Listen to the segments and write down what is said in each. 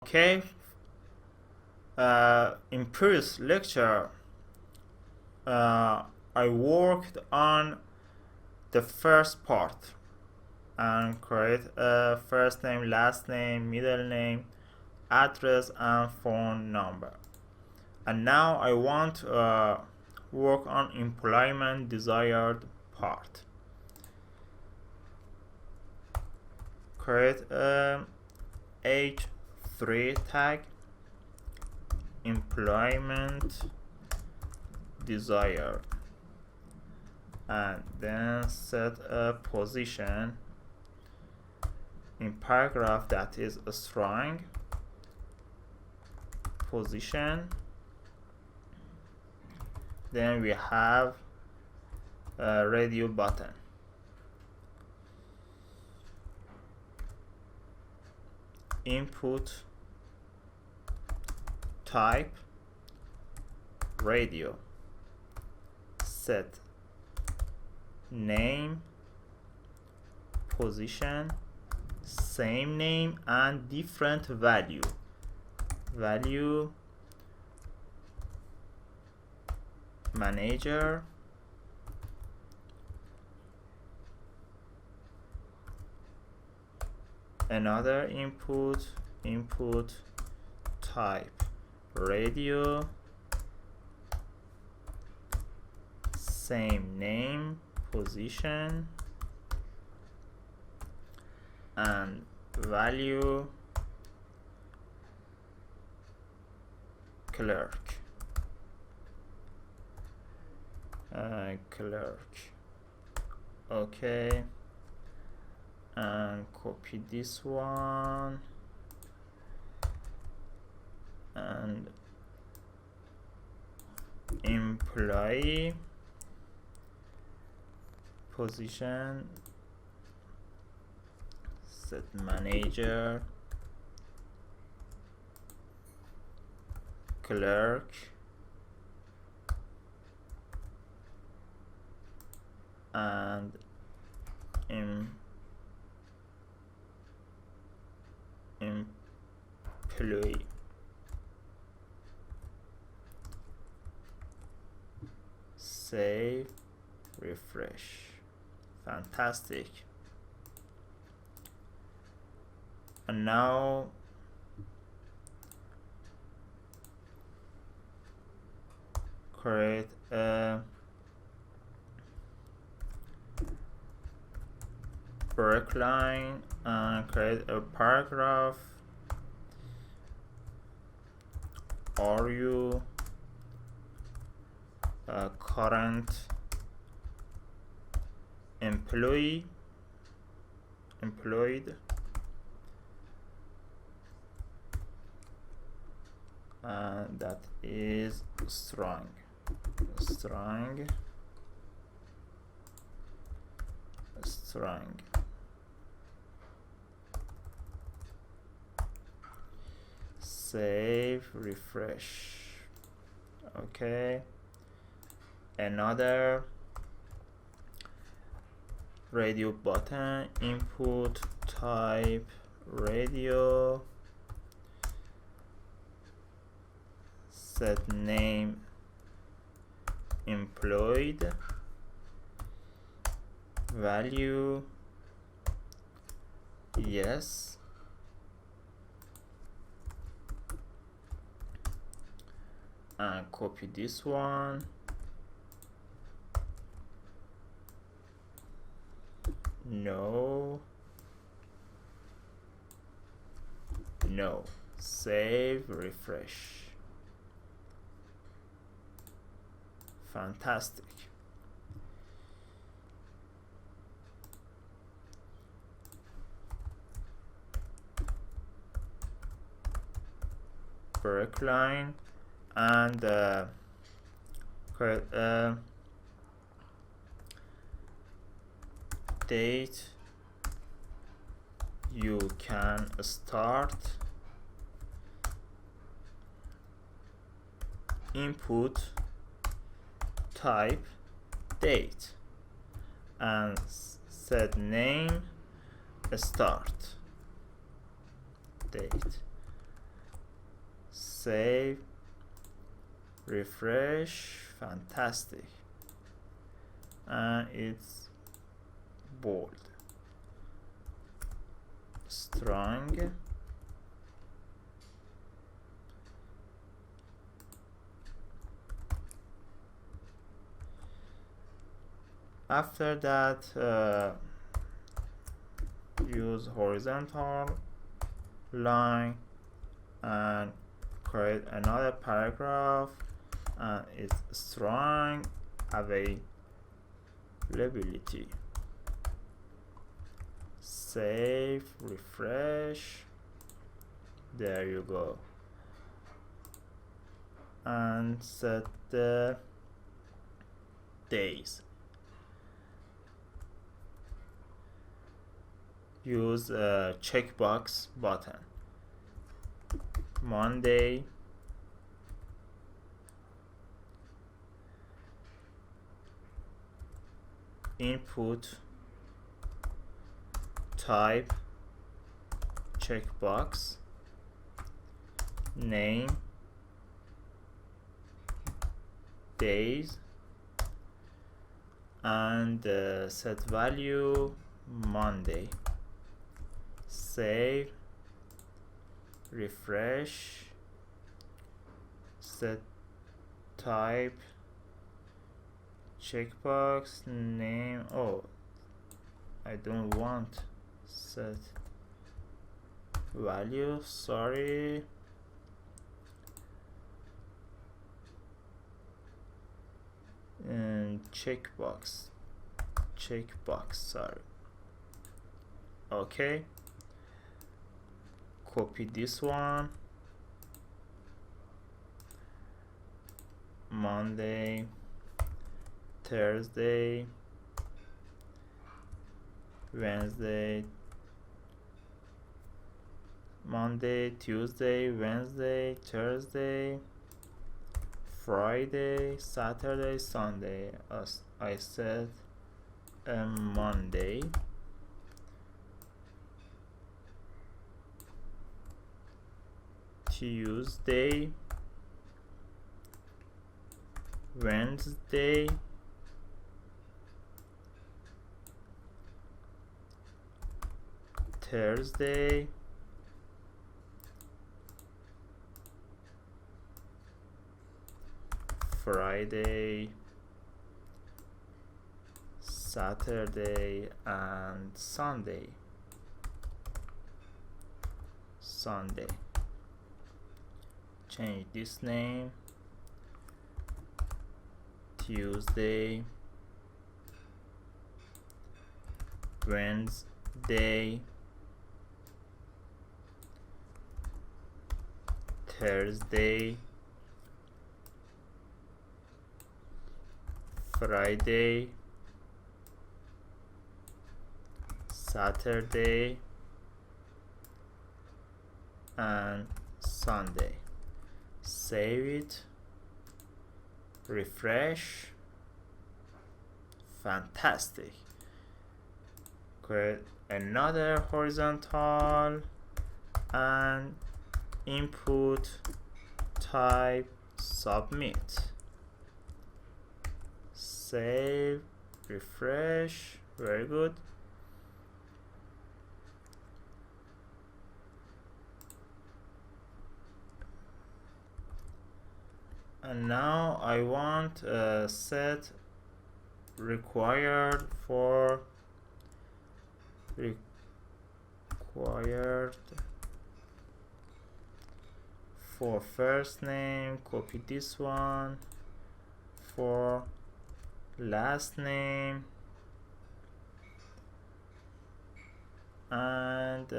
Okay, in previous lecture, I worked on the first part and create a first name, last name, middle name, address, and phone number. And now I want to work on employment desired part. Create a H3 tag, employment desired, and then set a position in paragraph that is a string position. Then we have a radio button. Input type radio, set name, position, same name and different value manager, another input type radio, same name, position, and value clerk. Okay, and copy this one and employee position, set manager, clerk, and employee. Save, refresh. Fantastic. And now create a break line and create a paragraph. Are you a current employed? And that is strong. Save, refresh. Okay, another radio button, input type radio, set name employed, value yes, and copy this one, no, save, refresh. Fantastic. Break line and create a date you can start, input type date, and set name start date, save, refresh. Fantastic. And it's bold, strong, after that use horizontal line and create another paragraph, and it's strong availability. Save, refresh. There you go. And set the days. Use a checkbox button. Monday, input type checkbox, name, days, and set value Monday. Save, refresh, set type checkbox, name. Oh, I don't want set value, sorry. And checkbox, sorry. Okay, copy this one. Monday, Thursday, Wednesday, Monday, Tuesday, Wednesday, Thursday, Friday, Saturday, Sunday. As I said, Monday, Tuesday, Wednesday, Thursday, Friday, Saturday, and Sunday. Change this name. Tuesday, Wednesday, Thursday, Friday, Saturday, and Sunday. Save it, refresh. Fantastic. Create another horizontal and input type submit. Save, refresh. Very good. And now I want a set required for first name. Copy this one. For last name and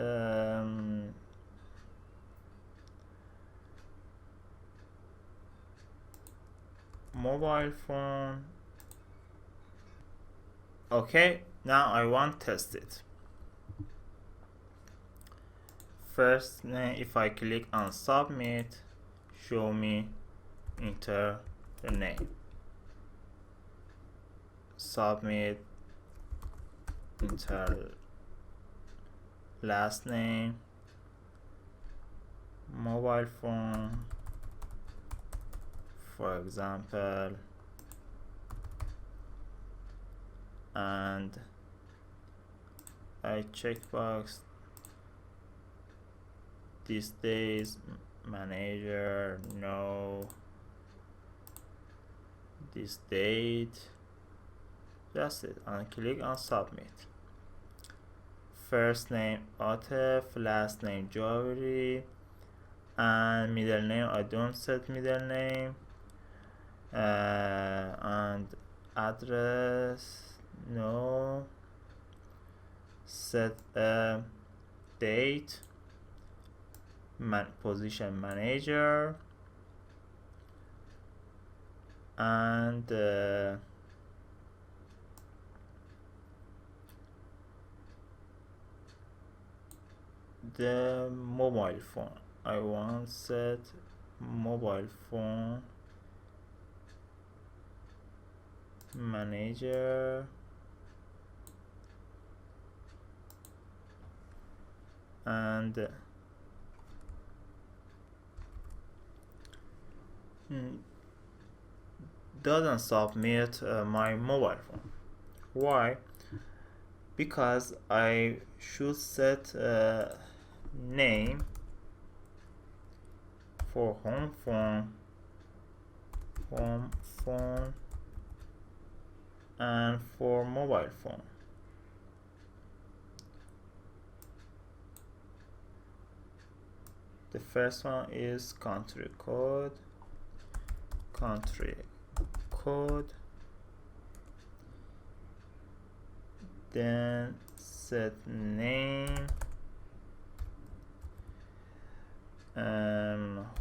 mobile phone. Okay, now I want to test it. First name, if I click on submit, show me enter the name. Submit, enter last name, mobile phone, for example, and I checkbox these days manager, no, this date, that's it, and click on submit. First name Atef, last name Javeri, and middle name I don't set middle name, and address no, set a date, position manager, and the mobile phone, I want set mobile phone manager, and doesn't submit my mobile phone. Why? Because I should set name for home phone, and for mobile phone. The first one is country code, then set name,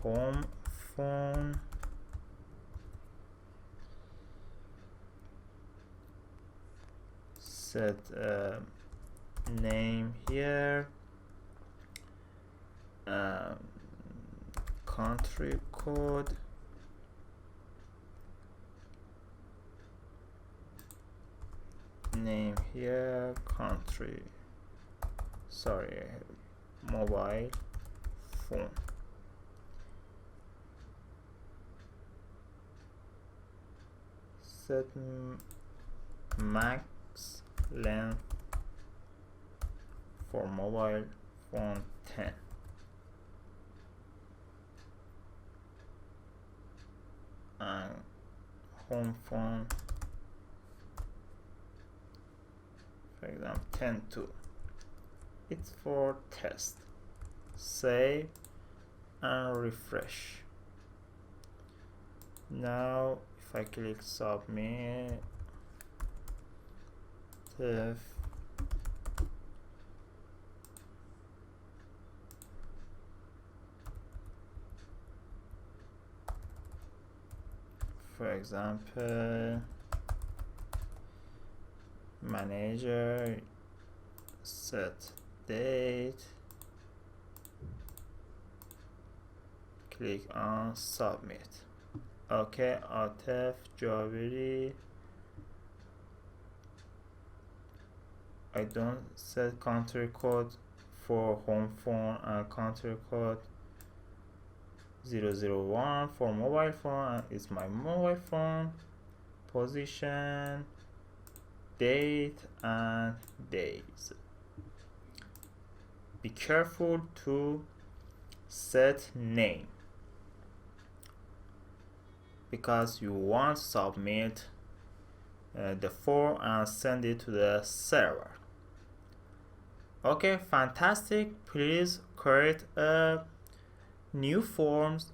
home phone, set name here, country code, name here, country, sorry, mobile phone. Set max length for mobile phone 10. And home phone, for example, 10 too. It's for test. Save and refresh. Now if I click submit, for example, manager, set date, click on submit. Okay, Atef Javeri, I don't set country code for home phone and country code 001 for mobile phone. It's my mobile phone, position, date, and days. Be careful to set name, because you want to submit the form and send it to the server. Okay, fantastic. Please create new forms